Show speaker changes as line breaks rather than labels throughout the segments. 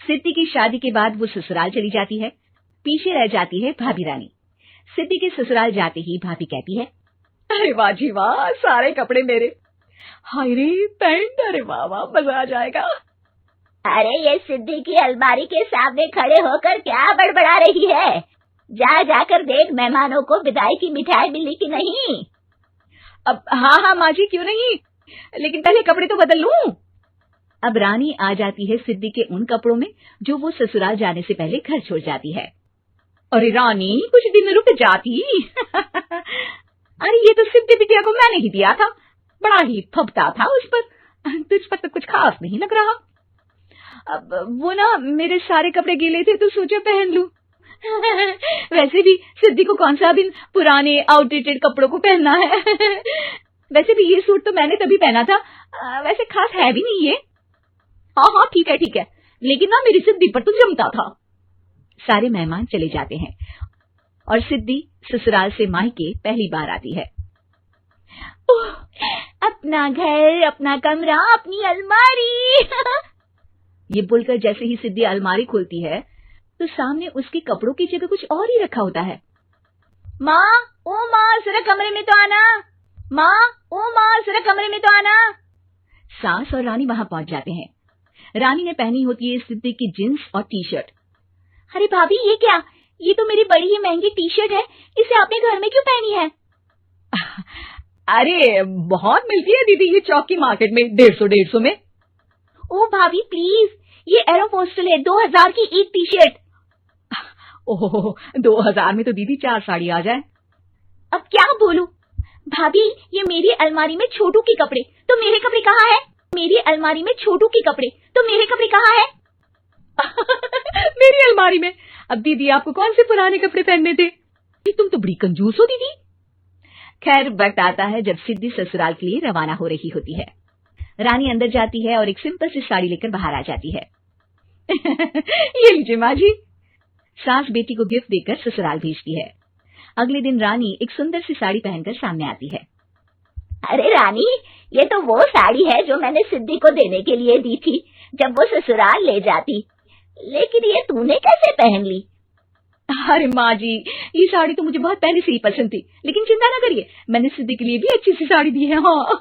सिद्धि की शादी के बाद वो ससुराल चली जाती है। पीछे रह जाती है भाभी रानी। सिद्धि के ससुराल जाते ही भाभी कहती है, अरे वाह जी वाह, सारे कपड़े मेरे। हाय रे पैंट, अरे वाह वाह, मजा आ जाएगा।
अरे ये सिद्धि की अलमारी के सामने खड़े होकर क्या बड़बड़ा रही है? जा जाकर देख मेहमानों को विदाई की मिठाई मिली कि नहीं।
अब हाँ माँ जी, क्यों नहीं, लेकिन पहले कपड़े तो बदल लूं। अब रानी आ जाती है सिद्धि के उन कपड़ों में जो वो ससुराल जाने से पहले घर छोड़ जाती है। अरे रानी, कुछ दिन रुक जाती। अरे ये तो सिद्धि बिटिया को मैंने ही दिया था, बड़ा ही फबता था उस पर, तुझ पर तो कुछ खास नहीं लग रहा। अब वो ना मेरे सारे कपड़े गीले थे तो सोचा पहन लूं। वैसे भी सिद्धि को कौन सा अभी पुराने आउटडेटेड कपड़ों को पहनना है। वैसे भी ये सूट तो मैंने तभी पहना था, वैसे खास है भी नहीं ये। हाँ ठीक है, लेकिन ना मेरी सिद्धि पर तो जमता था। सारे मेहमान चले जाते हैं और सिद्धि ससुराल से मायके पहली बार आती है।
अपना घर, अपना कमरा, अपनी अलमारी।
ये बोलकर जैसे ही सिद्धि अलमारी खोलती है तो सामने उसके कपड़ों की जगह कुछ और ही रखा होता है।
माँ, ओ माँ, जरा कमरे में तो आना। माँ, ओ माँ, जरा कमरे में तो आना।
सास और रानी वहां पहुंच जाते हैं। रानी ने पहनी होती है सिद्धि की जींस और टी शर्ट।
अरे भाभी, ये क्या? ये तो मेरी बड़ी ही महंगी टी शर्ट है, इसे आपने घर में क्यों पहनी है?
अरे बहुत मिलती है दीदी ये चौक की मार्केट में, 150 में।
ओ भाभी प्लीज, ये एरोपोस्टल है, 2000 की एक टी शर्ट।
ओह, 2000 में तो दीदी 4 साड़ी आ जाए।
अब क्या बोलूं? भाभी, ये मेरी अलमारी में छोटू के कपड़े, तो मेरे कपड़े कहाँ है? मेरी अलमारी में छोटू के कपड़े, तो मेरे कपड़े कहाँ है?
मेरी अलमारी में? अब दीदी आपको कौन से पुराने कपड़े पहनने थे? तुम तो बड़ी कंजूस हो दीदी। खैर, वक्त आता है जब सिद्धि ससुराल के लिए रवाना हो रही होती है। रानी अंदर जाती है और एक सिंपल सी साड़ी लेकर बाहर आ जाती है। ये लीजिए माँ जी। सास बेटी को गिफ्ट देकर ससुराल भेजती है। अगले दिन रानी एक सुंदर सी साड़ी पहनकर सामने आती है।
अरे रानी, ये तो वो साड़ी है जो मैंने सिद्धि को देने के लिए दी थी जब वो ससुराल ले जाती, लेकिन ये तूने कैसे पहन ली?
अरे माँ जी, ये साड़ी तो मुझे बहुत पहले से ही पसंद थी, लेकिन चिंता ना करिए, मैंने सिद्धि के लिए भी अच्छी सी साड़ी दी है। हाँ।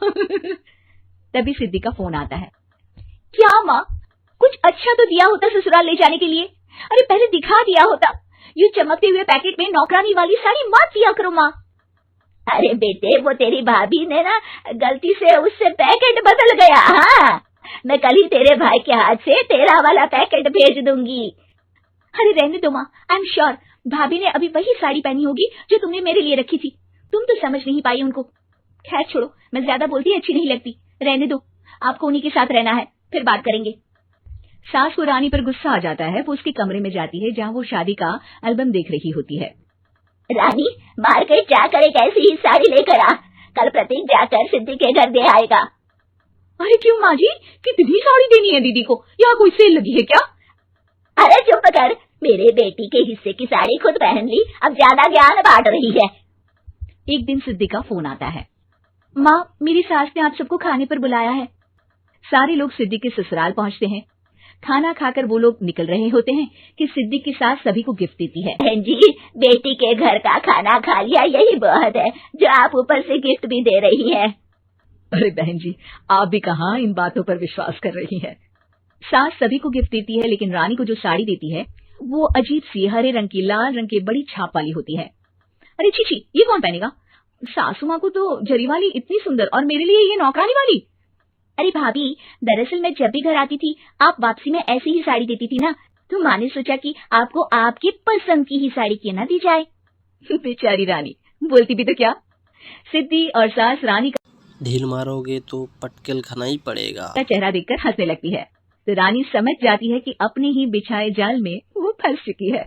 तभी सिद्धि का फोन आता है।
क्या माँ, कुछ अच्छा तो दिया होता ससुराल ले जाने के लिए। अरे पहले दिखा दिया होता। ये चमकते हुए पैकेट में नौकरानी वाली साड़ी मत दिया करो माँ। अरे बेटे, वो तेरी भाभी ने ना गलती से उससे पैकेट बदल गया। हाँ, मैं कल ही तेरे भाई के हाथ से तेरा वाला पैकेट भेज दूंगी। अरे रहने दो माँ, आई एम श्योर भाभी ने अभी वही साड़ी पहनी होगी जो तुमने मेरे लिए रखी थी। तुम तो समझ नहीं पाई उनको। खैर छोड़ो, मैं ज्यादा बोलती अच्छी नहीं लगती, रहने दो, आपको उन्हीं के साथ रहना है, फिर बात करेंगे।
सास को रानी पर गुस्सा आ जाता है। वो उसके कमरे में जाती है जहाँ वो शादी का एल्बम देख रही होती है।
रानी, मार्केट जाकर एक ऐसी ही साड़ी लेकर आ, कल प्रतीक जाकर सिद्धि के घर दे आएगा।
अरे क्यों माँ जी, कितनी साड़ी देनी है दीदी को? यहाँ कोई सेल लगी है क्या?
अरे चुप कर, मेरे बेटी के हिस्से की साड़ी खुद पहन ली, अब ज्यादा ज्ञान बांट रही है।
एक दिन सिद्धि का फोन आता है। माँ, मेरी सास ने आप सबको खाने पर बुलाया है। सारे लोग सिद्धि के ससुराल पहुँचते हैं। खाना खाकर वो लोग निकल रहे होते हैं कि सिद्धि की सास सभी को गिफ्ट देती है।
बहन जी, बेटी के घर का खाना खा लिया, यही बहुत है जो आप ऊपर से गिफ्ट भी दे रही है।
अरे बहन जी, आप भी कहाँ इन बातों पर विश्वास कर रही हैं। सास सभी को गिफ्ट देती है, लेकिन रानी को जो साड़ी देती है वो अजीब सी हरे रंग की, लाल रंग की बड़ी छाप वाली होती है। अरे छी, ये कौन पहनेगा? सासू माँ को तो जरी वाली इतनी सुंदर, और मेरे लिए ये नौकरानी वाली।
अरे भाभी, दरअसल मैं जब भी घर आती थी आप वापसी में ऐसी ही साड़ी देती थी ना, तो माँ ने सोचा कि आपको आपकी पसंद की ही साड़ी क्यों ना दी जाए।
बेचारी रानी, बोलती भी तो क्या। सिद्धि और सास रानी का
ढील मारोगे तो पटकेल खाना ही पड़ेगा
चेहरा देखकर हंसने लगती है। तो रानी समझ जाती है कि अपने ही बिछाए जाल में वो फंस चुकी है।